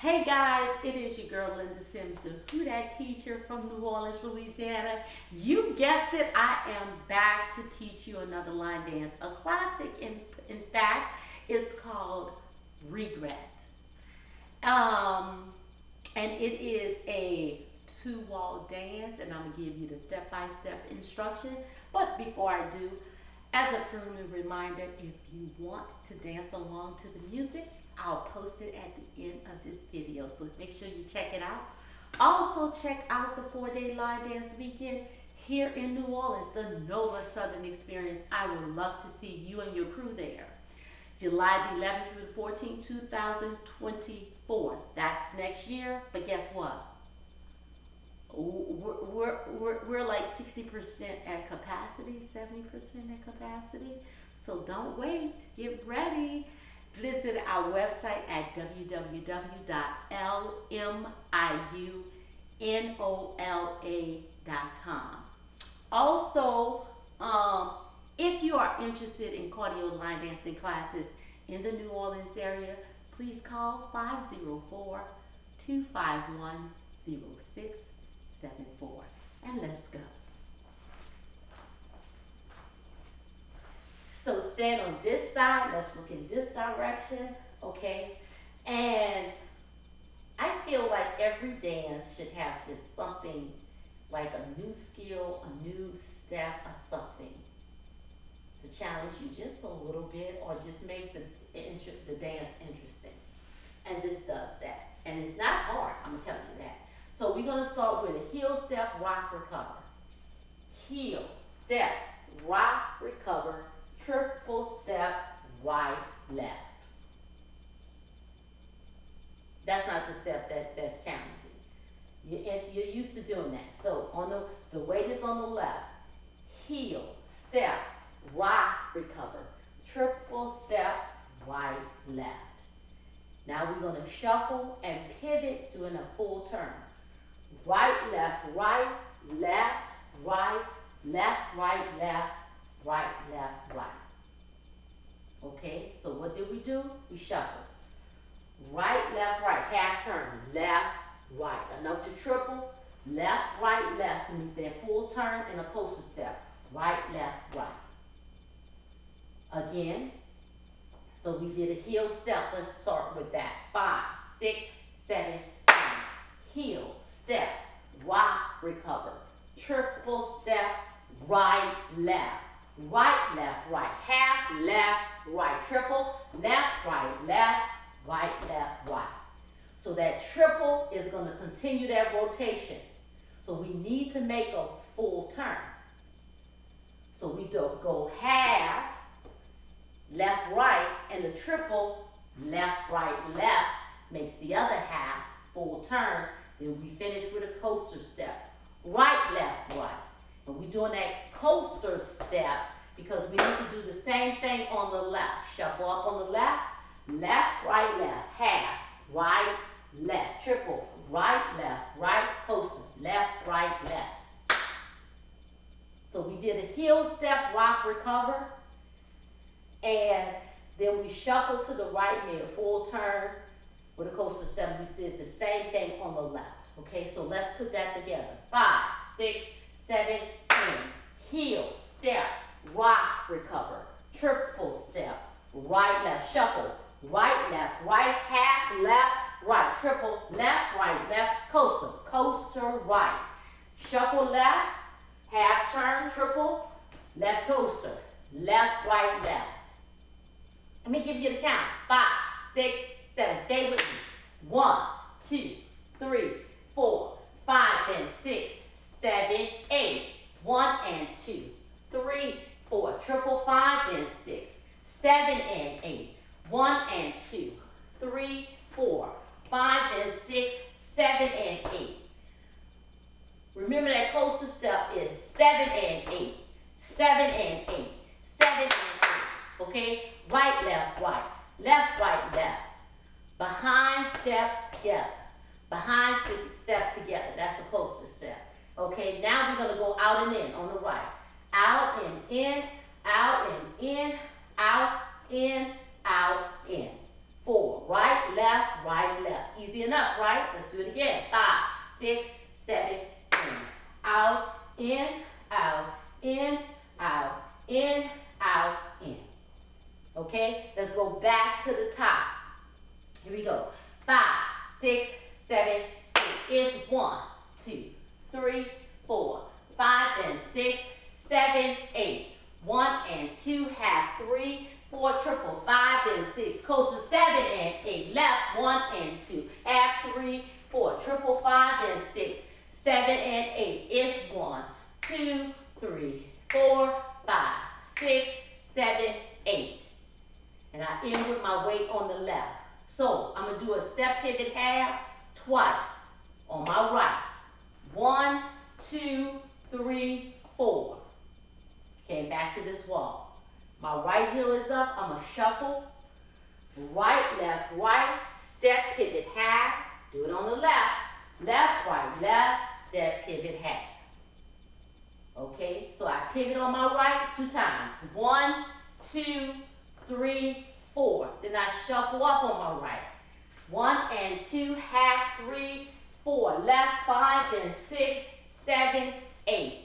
Hey guys, it is your girl Linda Sims, the Who Dat teacher from New Orleans, Louisiana. You guessed it, I am back to teach you another line dance. A classic, in fact, is called Regret. And it is a two-wall dance, and I'm going to give you the step-by-step instruction. But before I do, as a friendly reminder, if you want to dance along to the music, I'll post it at the end of this video, so make sure you check it out. Also, check out the 4-day line dance weekend here in New Orleans, the NOLA Southern Experience. I would love to see you and your crew there. July the 11th through the 14th, 2024. That's next year, but guess what? We're like 60% at capacity, 70% at capacity. So don't wait, get ready. Visit our website at www.LMIUNOLA.com. Also, if you are interested in cardio line dancing classes in the New Orleans area, please call 504-251-0674. And let's go. So stand on this side, let's look in this direction, okay? And I feel like every dance should have just something like a new skill, a new step, or something to challenge you just a little bit or just make the dance interesting. And this does that. And it's not hard, I'm gonna tell you that. So we're gonna start with a heel, step, rock, recover. Heel, step, rock, recover. Triple step, right, left. That's not the step that's challenging. You're used to doing that. So on the weight is on the left. Heel, step, rock, recover. Triple step, right, left. Now we're going to shuffle and pivot doing a full turn. Right, left, right, left, right, left, right, left. Right, left, right. Okay, so what did we do? We shuffled. Right, left, right, half turn. Left, right. Enough to triple. Left, right, left to make that full turn in a coaster step. Right, left, right. Again, so we did a heel step. Let's start with that. 5, 6, 7, 8. Heel, step, rock, recover. Triple step, right, left. Right, left, right, half, left, right, triple, left, right, left, right. So that triple is going to continue that rotation. So we need to make a full turn. So we go half, left, right, and the triple, left, right, left, makes the other half full turn. Then we finish with a coaster step. Right, left, right. And we're doing that coaster step because we need to do the same thing on the left. Shuffle up on the left, left, right, half, right, left, triple, right, coaster, left, right, left. So we did a heel step, rock, recover, and then we shuffle to the right, made a full turn with a coaster step. We did the same thing on the left. Okay, so let's put that together. 5, 6, 7, 8. Heel, step, rock, recover. Triple step, right, left, shuffle. Right, half, left, right. Triple, left, coaster, coaster, right. Shuffle left, half turn, triple, left coaster. Left, left. Let me give you the count. 5, 6, 7. Stay with me. 1, 2, 3, 4, 5, and 6, 7, 8. 1 and 2, 3, 4. Triple 5 and 6, 7 and 8. 1 and 2, 3, 4, 5 and 6, 7 and 8. Remember that coaster step is 7 and 8. 7 and 8. 7 and 8. Okay? Right, left, left, left. Behind step together. Behind step together. That's a coaster step. Okay, now we're going to go out and in on the right. Out and in, out and in, out, in, out, in. 4. Right, left, easy enough. enough, right? Let's do it again. 5, 6, 7, in. Out, in, out, in, out, in, out, in. Okay? Let's go back to the top. Here we go. 5, 6, 7, 8. It's 1, 2, 3, 4, 5 and 6, 7, 8. 1 and 2, half 3, 4, triple, 5 and 6, coast to 7 and 8, left 1 and 2, half 3, 4, triple, 5 and 6, 7 and 8. It's 1, 2, 3, 4, 5, 6, 7, 8. And I end with my weight on the left. So I'm going to do a step pivot half twice on my right. 1, 2, 3, 4. Okay, back to this wall. My right heel is up. I'm going to shuffle. Right, right. Step, pivot, half. Do it on the left. Left, right, step, pivot, half. Okay, so I pivot on my right 2 times. 1, 2, 3, 4. Then I shuffle up on my right. 1 and 2, half, 3, 4. Left, 5 and 6, 7, 8.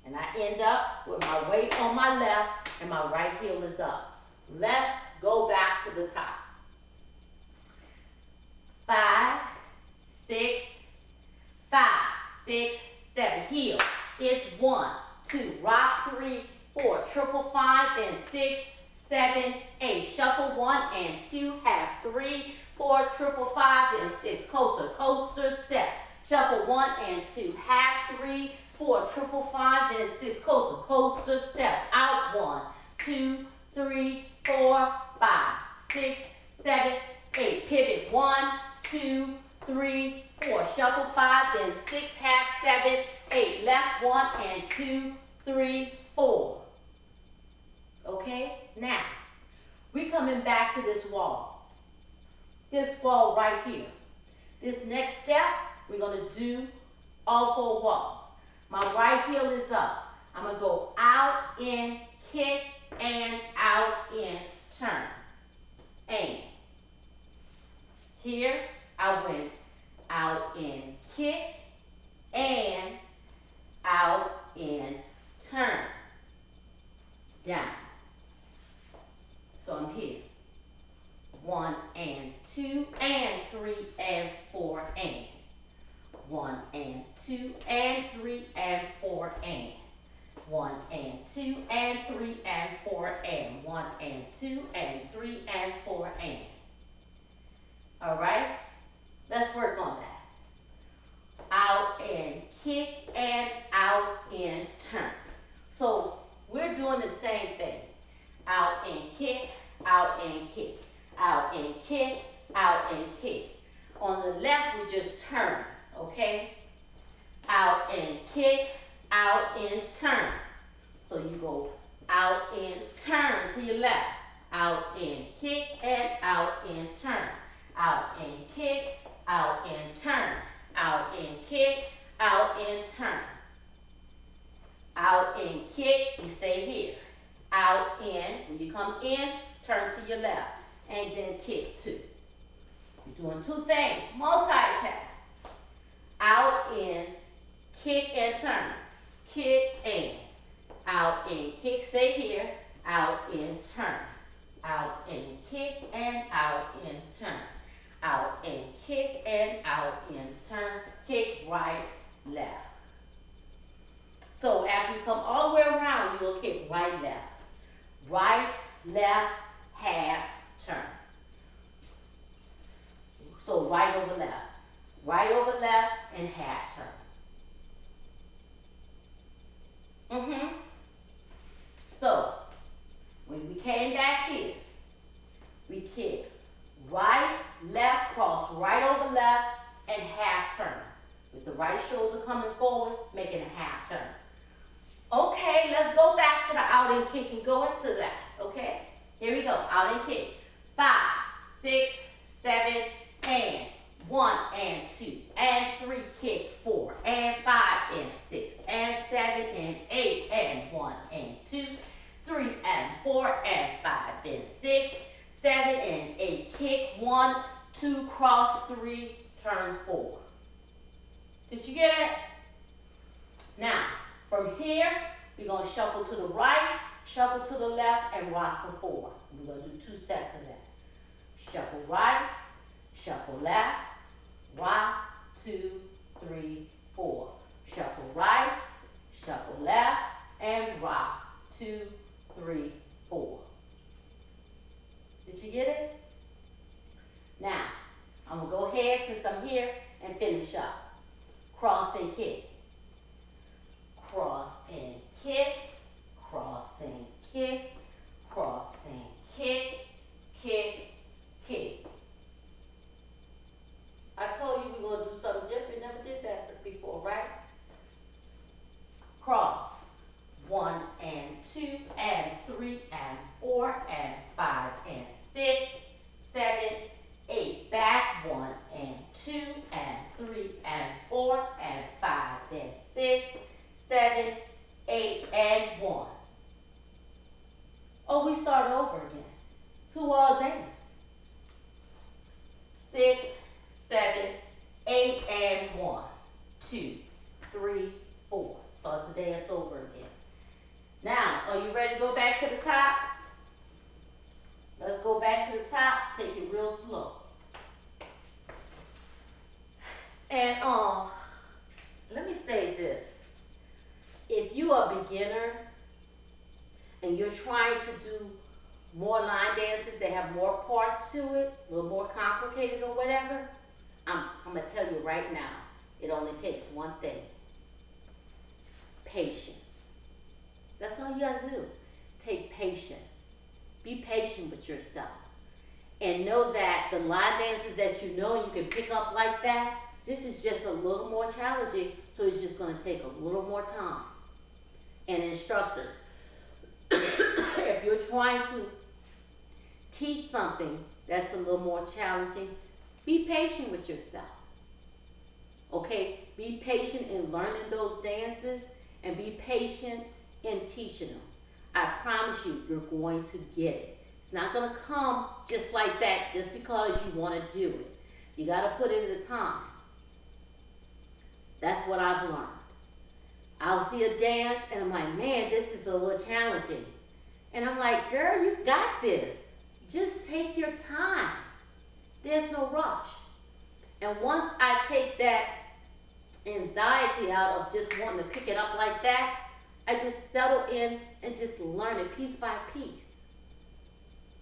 And I end up with my weight on my left and my right heel is up. Left, go back to the top. 5, 6, 5, 6, 7. Heel. It's 1, 2, rock 3, 4, triple 5 and 6, 7, 8. Shuffle 1 and 2, half 3, 4, triple 5 and 6. Coaster, coaster, step. Shuffle 1 and 2, half 3, 4, triple 5 and 6. Coaster, coaster, step. Out 1, 2, 3, 4, 5, 6, 7, 8. Pivot 1, 2, 3, 4. Shuffle 5 and 6, half 7, 8. Left 1 and 2, 3, 4. Okay, now we coming back to this wall. This wall right here. This next step, we're going to do all 4 walls. My right heel is up. I'm going to go out, in, kick, and out, in, turn. And here I went out, in, kick, and out, in, turn. Down. So I'm here. 1 and 2 and 3 and 4 and. 1 and 2 and 3 and 4 and. 1 and 2 and 3 and 4 and. 1 and 2 and 3 and 4 and. All right? Let's work on that. Out and kick and out and turn. So we're doing the same thing. Out and kick, out and kick. Out and kick, out and kick. On the left, we just turn, okay? Out and kick, out and turn. So you go out and turn to your left. Out and kick and out and turn. Out and kick, out and turn. Out and kick, out and turn. Out and kick, you stay here. Out, in, when you come in, turn to your left. And then kick 2. You're doing 2 things, multitask. Out, in, kick and turn. Kick, in. Out, in, kick, stay here. Out, in, turn. Out, in, kick, and out, in, turn. Out, in, kick, and out, in, turn. Kick, right, left. So after you come all the way around, you'll kick right, left. Right, left, half, turn. So right over left. Right over left and half turn. So when we came back here, we kick right, left, cross, right over left, and half turn. With the right shoulder coming forward, making a half turn. Okay, let's go back to the out and kick and go into that, okay? Here we go, out and kick. 5, 6, 7, and 1 and 2 and 3, kick 4 and 5 and 6 and 7 and 8 and 1 and 2, 3 and 4 and 5 and 6, 7 and 8, kick 1, 2, cross 3, turn 4. Did you get it? Now, from here, we're going to shuffle to the right, shuffle to the left, and rock for 4. We're going to do 2 sets of that. Shuffle right, shuffle left, rock, 2, 3, 4. Shuffle right, shuffle left, and rock, 2, 3, 4. Did you get it? Now, I'm going to go ahead, since I'm here, and finish up. Cross and kick. Cross and kick. Cross and kick. Cross and kick. Kick. Kick. I told you we were going to do something different. Never did that before, right? Cross. 1 and 2 and 3 and 4 and 5 and 6, 7, 8. Back. 1 and 2 and 3 and 4 and 5 and 6, 7, 8 and 1. Oh, we start over again. 2 all dance. 6, 7, 8 and 1, 2, 3, 4. Start the dance over again. Now, are you ready to go back to the top? Let's go back to the top. Take it real slow. And let me say this. If you are a beginner and you're trying to do more line dances that have more parts to it, a little more complicated or whatever, I'm going to tell you right now, it only takes one thing. Patience. That's all you got to do. Take patience. Be patient with yourself. And know that the line dances that you know you can pick up like that, this is just a little more challenging, so it's just going to take a little more time. And instructors, if you're trying to teach something that's a little more challenging, be patient with yourself. Okay? Be patient in learning those dances and be patient in teaching them. I promise you, you're going to get it. It's not going to come just like that just because you want to do it. You got to put in the time. That's what I've learned. I'll see a dance and I'm like, man, this is a little challenging. And I'm like, girl, you got this. Just take your time. There's no rush. And once I take that anxiety out of just wanting to pick it up like that, I just settle in and just learn it piece by piece.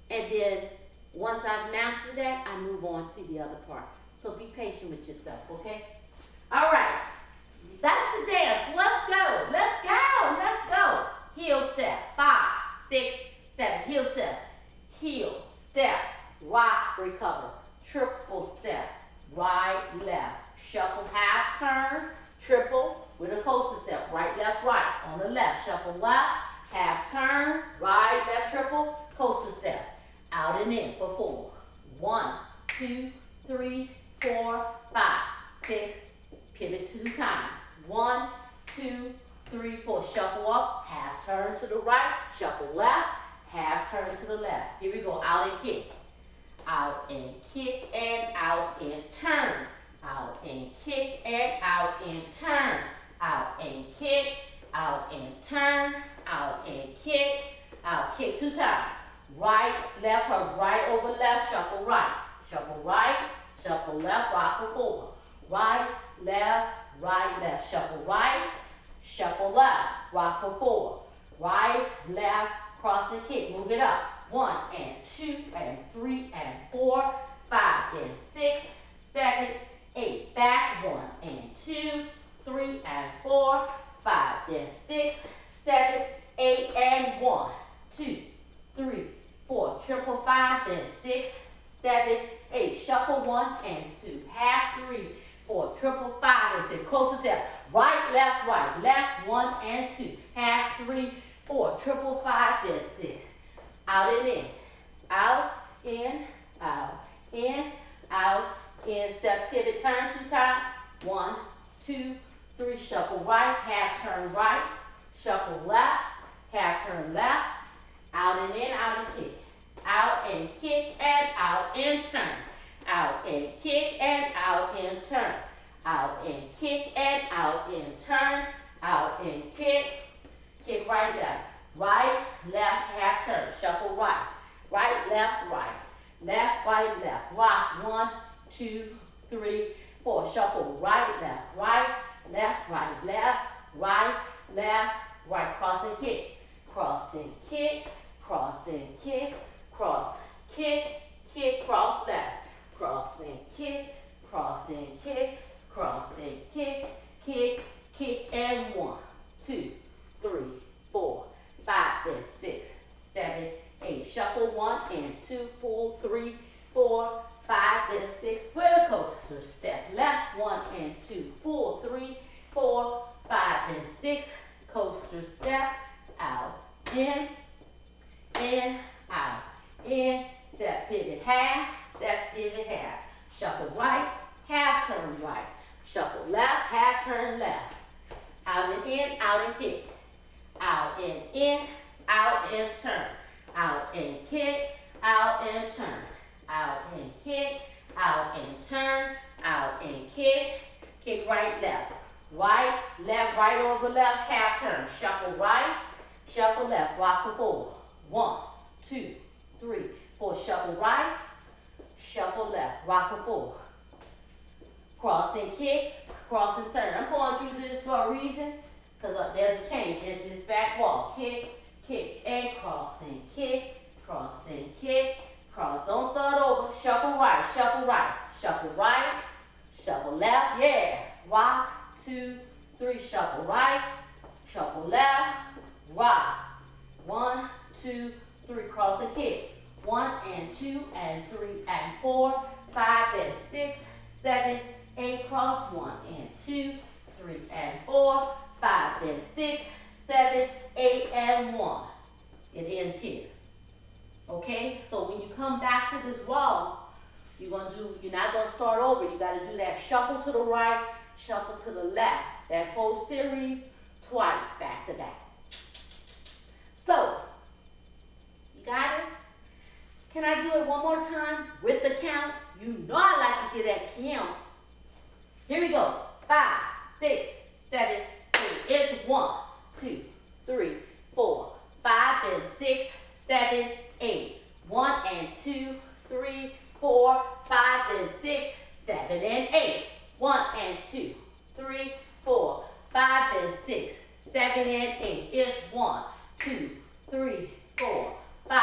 And then once I've mastered that, I move on to the other part. So be patient with yourself, okay? All right. That's the dance. Let's go. Let's go. Let's go. Heel step. 5, 6, 7. Heel step. Heel step. Rock, recover. Triple step. Right, left. Shuffle, half turn. Triple with a coaster step. Right, left, right. On the left. Shuffle left. Half turn. Right, left, triple. Coaster step. Out and in for 4. 1, 2, 3, 4, 5, 6. Pivot 2 times. 1, 2, 3, 4. Shuffle up. Half turn to the right. Shuffle left. Half turn to the left. Here we go. Out and kick. Out and kick and out and turn. Out and kick and out and turn. Out and kick. Out and turn. Out and kick. Out, kick 2 times. Right, left, or right over left. Shuffle right. Shuffle right. Shuffle left. Rock for 4. Right, left, shuffle right, shuffle left, rock for 4, right, left, cross and kick, move it up, 1 and 2 and 3 and 4, 5 and 6, 7, 8, back, 1 and 2, 3 and 4, 5 and 6, 7, 8 and 1, 2, 3, 4, triple 5 and 6, 7, 8, shuffle 1 and 2, half 3, 4, triple 5 and 6, coaster step, right, left, 1 and 2, half 3, 4, triple 5 and 6, out and in, out, in, out, in, out, in, step, pivot, turn 2 times, 1, 2, 3, shuffle right, half turn right, shuffle left, half turn left, out and in, out and kick, out and kick and out and turn, out and kick and out and turn. Out and kick and out and turn. Out and kick. Kick right, left. Right, left, half turn. Shuffle right. Right, left, right. Left, right, left. Rock. 1, 2, 3, 4. Shuffle right, left, right. Left, right, left. Right, left, right. Cross and kick. Cross and kick. Cross and kick. Cross. Kick. Kick. Cross left. Cross and kick. Cross and kick. Cross and kick. Kick. Kick. And 1, 2, 3, 4, 5, and 6, 7, 8. Shuffle 1 and 2, 4, 3, 4, 5, and 6. With a coaster step. Left 1 and 2, 4, 3, 4, 5, and 6. Coaster step. Out. In. Out. In. Step pivot half. Step pivot half. Shuffle right. Half turn right. Shuffle left. Half turn left. Out and in. Out and kick. Out and in. Out and turn. Out and kick. Out and turn. Out and kick. Out and turn. Out and kick. Kick right, left. Right, left, right over left, half turn. Shuffle right, shuffle left, rock the 4. 1, 2, 3, 4. Shuffle right, shuffle left, rock the 4. Cross and kick, cross and turn. I'm going through this for a reason, because there's a change in this back wall. Kick, kick, and cross and kick, cross and kick, cross. Don't start over. Shuffle right, shuffle right, shuffle right, shuffle left, yeah. Rock. 2, 3, shuffle right, shuffle left, rock. 1, 2, 3, cross and kick. 1 and 2 and 3 and 4, 5 and 6, 7, 8, cross. 1 and 2, 3 and 4, 5 and 6, 7, 8 and 1. It ends here. Okay, so when you come back to this wall, you're not gonna start over. You got to do that shuffle to the right, shuffle to the left. That whole series twice back to back. So, you got it? Can I do it one more time with the count? You know I like to get that count. Here we go. 5, 6, 7, 8. It's 1, 2, 3, 4, 5 and 6, 7, 8. 1 and 2, 3, 4, 5 and 6, 7 and 8. 1 and 2, 3, 4, 5 and 6, 7 and 8. It's 1, 2, 3, 4, 5,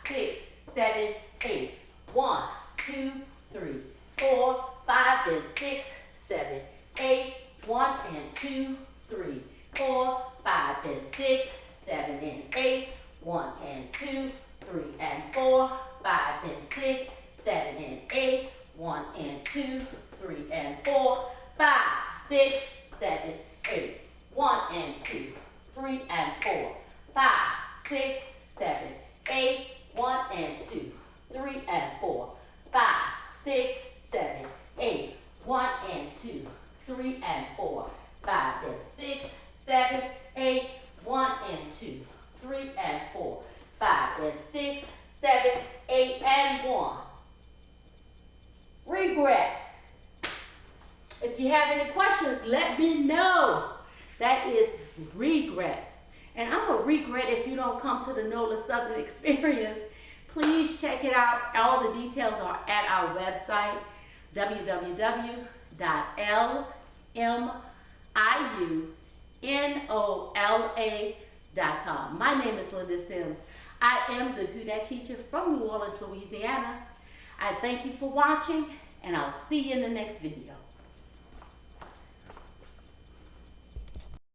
6, 7, 8. 1, 2, 3, 4, 5 and 6, 7, 8. 1 and 2, 3, 4, 5 and 6, 7 and 8. 1 and 2, 3 and 4, 5 and 6, 7 and 8. 1 and 2, 3 and 4, 5, 6, 7, 8. 1 and 2, 3 and 4, 5, 6, 7, 8. 1 and 2, 3 and 4, 5, 6, 7, 8. 1 and 2, 3 and 4, 5 and 6, 7, 8. 1 and 2, 3 and 4, 5 and 6, 7, 8 and 1. Regret. If you have any questions, let me know. That is regret. And I'm going to regret if you don't come to the NOLA Southern Experience. Please check it out. All the details are at our website, www.LMIUNOLA.com. My name is Linda Sims. I am the LUDACRIS teacher from New Orleans, Louisiana. I thank you for watching, and I'll see you in the next video.